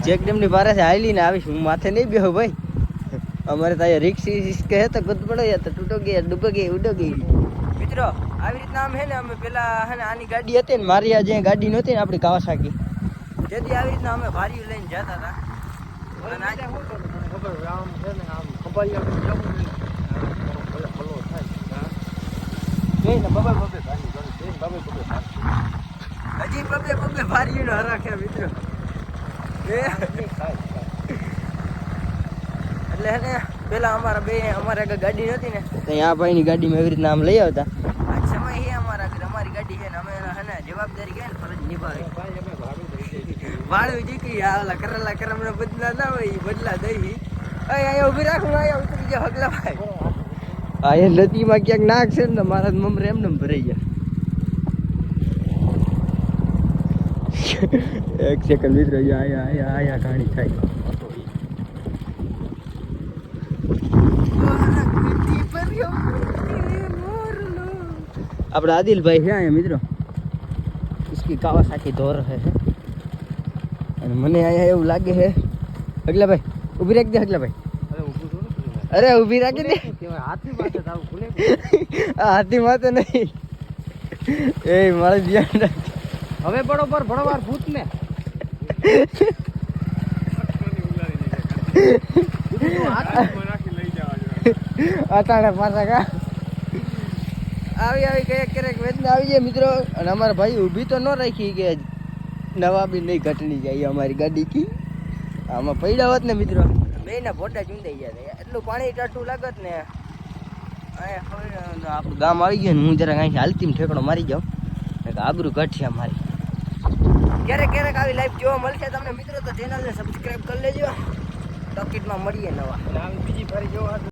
check dam ની બારે હાલી ને આવીશ હું માથે નહીં બેહો ભાઈ અમારે તો રિક્સ કહે તો કદ પડો યા તો તૂટો ગયા ડૂબો ગઈ ઉડો ગઈ મિત્રો આવી રીતના આમ હે ને અમે પેલા હે ને આની ગાડી હતી ને મારી આ જે ગાડી નહોતી ને આપણી કાવાસાકી જેથી આવી રીતના અમે ભારી લઈને જતા હતા અને આજે શું ખબર આમ છે ને આમ ખંભાળિયા જવું નહીં ને બબે હજી બબે ભારી નો હરાખે મિત્રો એટલે હે ને પેલા અમારે આગળ ગાડી નહોતી ને તો આ ભાઈની ગાડીમાં એવી રીતના આમ લઈ આવતા આ સમય છે અમારી ગાડી છે ને અમે હે ને જવાબદારી કે ફરજ નિભાવી ભાડું જીકી આલા કરેલા કરમને બદલા ના હોય બદલા દઈ અહીંયા ઊભી રાખું અહીંયા ઉતરી જાવ હગલા ભાઈ હા એ નદીમાં ક્યાંક નાખશે ને મારા મમરે એમને ભરાઈ ગયા એક સેકન્ડ મિત્રો આયા ગાડી થાય આપડા આદિલભાઈ છે અહીંયા મિત્રો इसकी कावासाकी दौर है અને મને અહીંયા એવું લાગે છે અગલા ભાઈ ઊભી રાખી દે અગલા ભાઈ અરે ઊભી રાખી દે હાથી માથે જાવ ભૂલે હાથી માથે નહીં એ મારે ધ્યાન રાખ હવે બરોબર ભણવાર ભૂત ને અટાણે પાછા કા આવી ક્યારેક વેદના આવી જાય મિત્રો અને અમારા ભાઈ ઊભી તો ન રાખી કે નવા બી નહીં ઘટણી જાય અમારી ગાડી કી આમાં પડ્યા હોત ને મિત્રો બેના ફોટા ચૂંટાઈ ગયા એટલું પાણી ટાટું લાગત ને આપણું ગામ આવી ગયું ને હું જરાક અહીંથી હાલતી ઠેકડો મારી જાઉં આબરૂ ઘટશે અમારી ક્યારેક આવી લાઈફ જોવા મળશે તમને મિત્રો તો ચેનલને સબસ્ક્રાઈબ કરી લેજો ટોકીટમાં મળીએ નવા બીજી ફરી જોવા